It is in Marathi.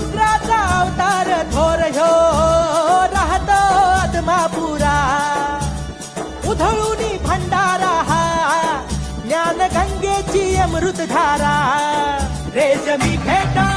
रुद्राचा अवतार थोर ह्यो राहतो आत्मापुरा उधळूनी भंडारा हा ज्ञान गंगेची अमृतधारा रेशमी फेटा